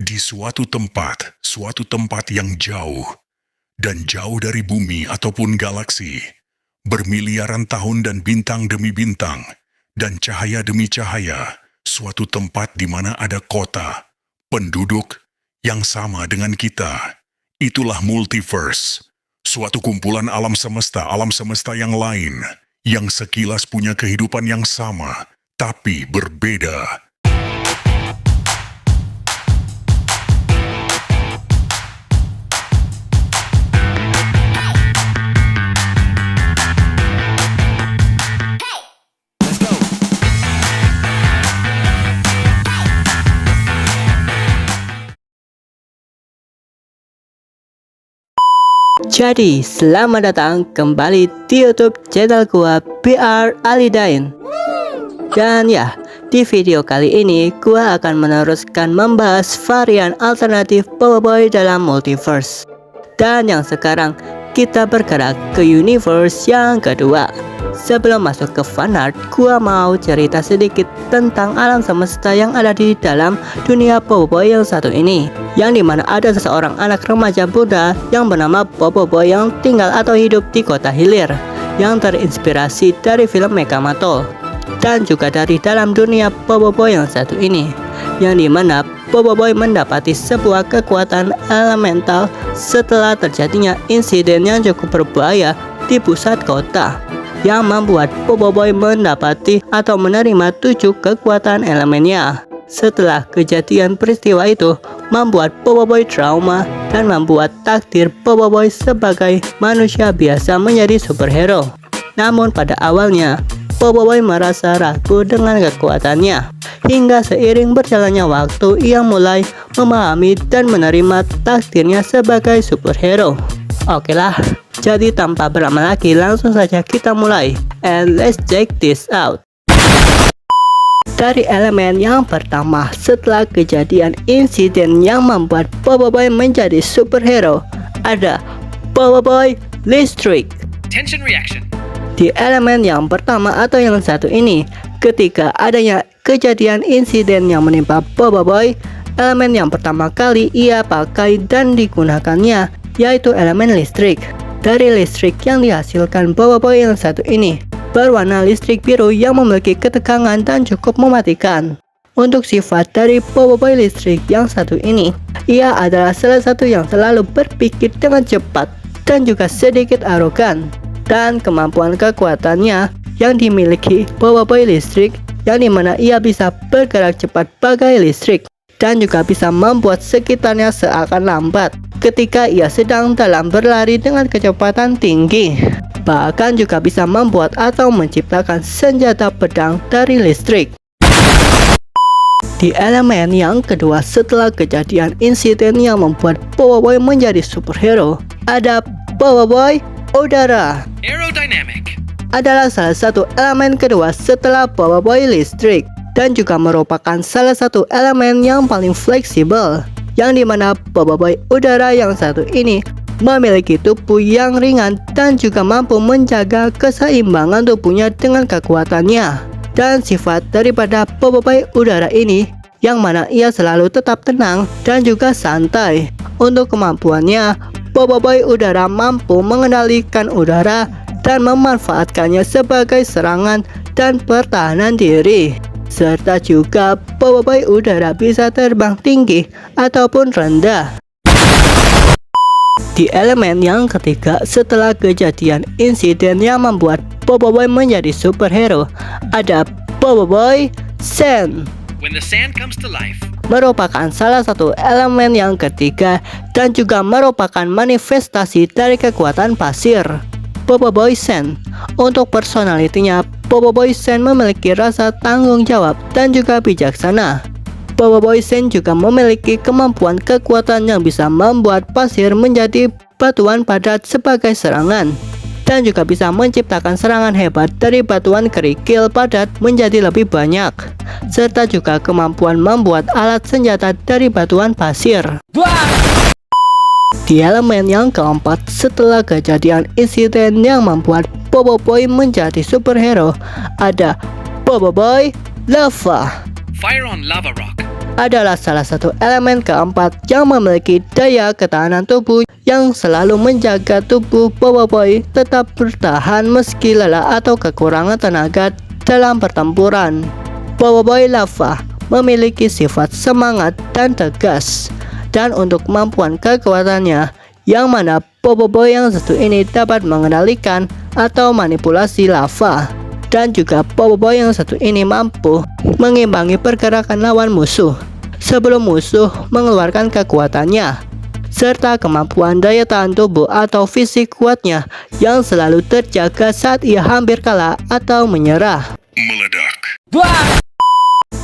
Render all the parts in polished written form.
Di suatu tempat yang jauh, dan jauh dari bumi ataupun galaksi, bermiliaran tahun dan bintang demi bintang, dan cahaya demi cahaya, suatu tempat di mana ada kota, penduduk yang sama dengan kita. Itulah multiverse, suatu kumpulan alam semesta yang lain, yang sekilas punya kehidupan yang sama, tapi berbeda. Jadi, selamat datang kembali di YouTube channel gua BR Alidain. Dan ya, di video kali ini gua akan meneruskan membahas varian alternatif Bobo Boy dalam multiverse. Dan yang sekarang kita bergerak ke universe yang kedua. Sebelum masuk ke fanart, gua mau cerita sedikit tentang alam semesta yang ada di dalam dunia Bobo Boy yang satu ini, yang dimana ada seseorang anak remaja muda yang bernama Bobo Boy yang tinggal atau hidup di kota hilir, yang terinspirasi dari film Megamato, dan juga dari dalam dunia Bobo Boy yang satu ini, yang dimana Bobo Boy mendapati sebuah kekuatan elemental setelah terjadinya insiden yang cukup berbahaya di pusat kota, yang membuat Bobo Boy mendapati atau menerima 7 kekuatan elemennya. Setelah kejadian peristiwa itu membuat Bobo Boy trauma dan membuat takdir Bobo Boy sebagai manusia biasa menjadi superhero. Namun pada awalnya Bobo Boy merasa ragu dengan kekuatannya, hingga seiring berjalannya waktu ia mulai memahami dan menerima takdirnya sebagai superhero. Oke lah, jadi tanpa berlama lagi langsung saja kita mulai. And let's check this out. Dari elemen yang pertama, setelah kejadian insiden yang membuat Bobo Boy menjadi superhero, ada Bobo Boy Listrik. Tension reaction. Di elemen yang pertama atau yang satu ini, ketika adanya kejadian insiden yang menimpa Bobo Boy, elemen yang pertama kali ia pakai dan digunakannya yaitu elemen listrik. Dari listrik yang dihasilkan Bobo Boy yang satu ini berwarna listrik biru yang memiliki ketegangan dan cukup mematikan. Untuk sifat dari Bobo Boy listrik yang satu ini, ia adalah salah satu yang selalu berpikir dengan cepat dan juga sedikit arogan. Dan kemampuan kekuatannya yang dimiliki Bobo Boy listrik, yang dimana ia bisa bergerak cepat bagai listrik dan juga bisa membuat sekitarnya seakan lambat ketika ia sedang dalam berlari dengan kecepatan tinggi. Bahkan juga bisa membuat atau menciptakan senjata pedang dari listrik. Di elemen yang kedua setelah kejadian insiden yang membuat Bobo Boy menjadi superhero, ada Bobo Boy Udara. Aerodynamic. Adalah salah satu elemen kedua setelah Bobo Boy listrik, dan juga merupakan salah satu elemen yang paling fleksibel, yang dimana Bobo Boy Udara yang satu ini memiliki tubuh yang ringan dan juga mampu menjaga keseimbangan tubuhnya dengan kekuatannya. Dan sifat daripada Bobo Boy Udara ini, yang mana ia selalu tetap tenang dan juga santai. Untuk kemampuannya, Bobo Boy Udara mampu mengendalikan udara dan memanfaatkannya sebagai serangan dan pertahanan diri. Serta juga Bobo Boy Udara bisa terbang tinggi ataupun rendah. Di elemen yang ketiga setelah kejadian insiden yang membuat Bobo Boy menjadi superhero, ada Bobo Boy Sand. When the sand comes to life. Merupakan salah satu elemen yang ketiga dan juga merupakan manifestasi dari kekuatan pasir. Bobo Boy Sand. Untuk personalitinya, Bobo Boy Sand memiliki rasa tanggung jawab dan juga bijaksana. Bobo Boy Sand juga memiliki kemampuan kekuatan yang bisa membuat pasir menjadi batuan padat sebagai serangan, dan juga bisa menciptakan serangan hebat dari batuan kerikil padat menjadi lebih banyak, serta juga kemampuan membuat alat senjata dari batuan pasir. Di elemen yang keempat setelah kejadian insiden yang membuat Bobo Boy menjadi superhero, ada Bobo Boy Lava. Fire on lava rock. adalah salah satu elemen keempat yang memiliki daya ketahanan tubuh yang selalu menjaga tubuh Boboiboy tetap bertahan meski lelah atau kekurangan tenaga dalam pertempuran. Boboiboy Lava memiliki sifat semangat dan tegas, dan untuk kemampuan kekuatannya, yang mana Boboiboy yang satu ini dapat mengendalikan atau manipulasi lava. Dan juga Boboiboy yang satu ini mampu mengimbangi pergerakan lawan musuh sebelum musuh mengeluarkan kekuatannya, serta kemampuan daya tahan tubuh atau fisik kuatnya yang selalu terjaga saat ia hampir kalah atau menyerah. Meledak.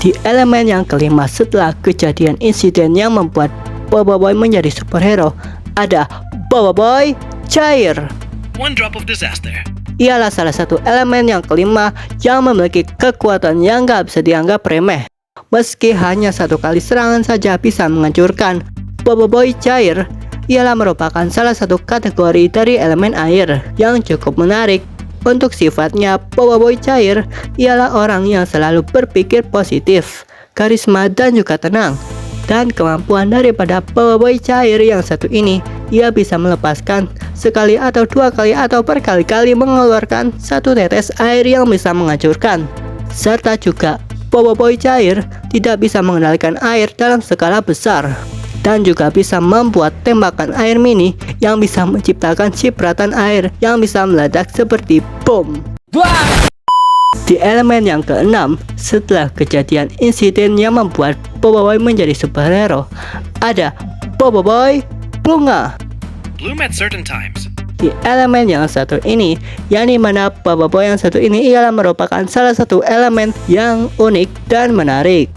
Di elemen yang kelima setelah kejadian insiden yang membuat Boboiboy menjadi superhero, ada Boboiboy Cair. One drop of disaster. Ialah salah satu elemen yang kelima yang memiliki kekuatan yang gak bisa dianggap remeh. Meski hanya satu kali serangan saja bisa menghancurkan, Boboiboy Cair ialah merupakan salah satu kategori dari elemen air yang cukup menarik. Untuk sifatnya, Boboiboy Cair ialah orang yang selalu berpikir positif, karisma dan juga tenang. Dan kemampuan daripada Boboiboy Cair yang satu ini, ia bisa melepaskan sekali atau dua kali atau berkali-kali mengeluarkan satu tetes air yang bisa menghancurkan. Serta juga Boboiboy Cair tidak bisa mengendalikan air dalam skala besar, dan juga bisa membuat tembakan air mini yang bisa menciptakan cipratan air yang bisa meledak seperti bom. Di elemen yang keenam, setelah kejadian insiden yang membuat Boboiboy menjadi superhero, ada Boboiboy Bunga. Bloom at certain times. Di elemen yang satu ini, yang dimana Boboiboy yang satu ini ialah merupakan salah satu elemen yang unik dan menarik.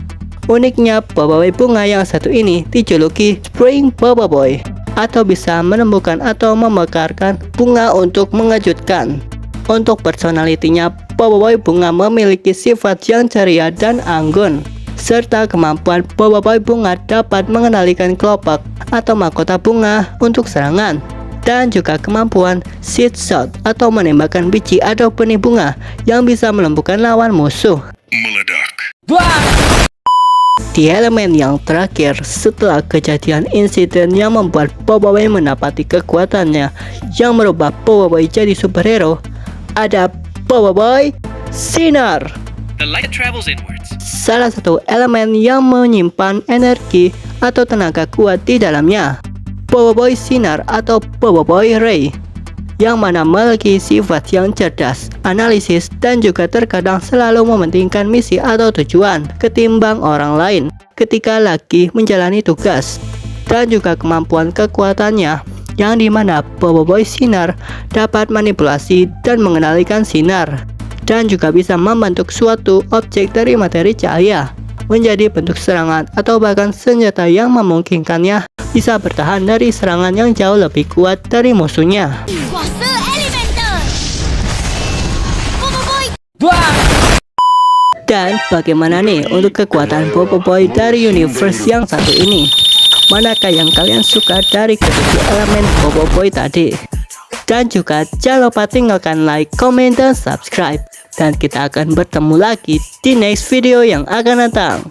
Uniknya, Boboiboy Bunga yang satu ini dijuluki Spring Boboiboy, atau bisa menemukan atau memekarkan bunga untuk mengejutkan. Untuk personalitinya, Boboiboy Bunga memiliki sifat yang ceria dan anggun, serta kemampuan Boboiboy Bunga dapat mengendalikan kelopak atau mahkota bunga untuk serangan, dan juga kemampuan seed shot atau menembakkan biji atau benih bunga yang bisa melumpuhkan lawan musuh. Meledak. Di elemen yang terakhir setelah kejadian insiden yang membuat Boboiboy mendapati kekuatannya yang merubah Boboiboy jadi superhero, ada Boboiboy Sinar. The light travels inwards. Salah satu elemen yang menyimpan energi atau tenaga kuat di dalamnya. Boboiboy Sinar atau Boboiboy Ray, yang mana memiliki sifat yang cerdas, analisis, dan juga terkadang selalu mementingkan misi atau tujuan ketimbang orang lain ketika lagi menjalani tugas. Dan juga kemampuan kekuatannya, yang dimana Boboiboy Sinar dapat manipulasi dan mengendalikan sinar, dan juga bisa membentuk suatu objek dari materi cahaya menjadi bentuk serangan atau bahkan senjata yang memungkinkannya bisa bertahan dari serangan yang jauh lebih kuat dari musuhnya. Kuasa Elemental. Boboiboy. Dan bagaimana nih untuk kekuatan Boboiboy dari universe yang satu ini? Manakah yang kalian suka dari ketiga elemen Boboiboy tadi? Dan juga jangan lupa tinggalkan like, comment, dan subscribe. Dan kita akan bertemu lagi di next video yang akan datang.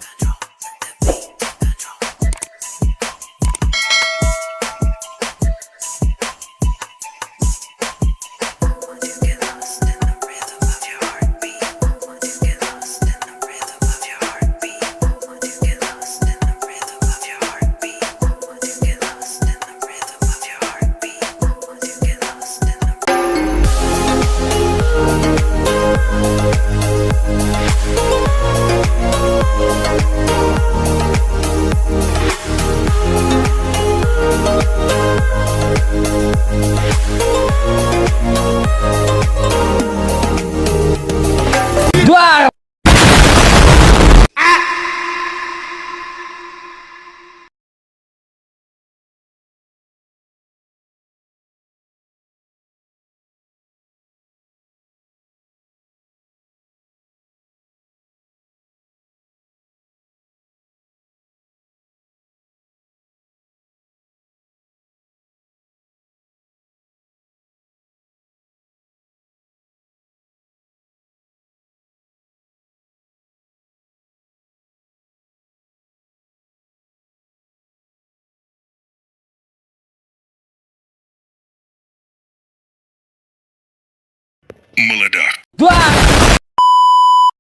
meledak.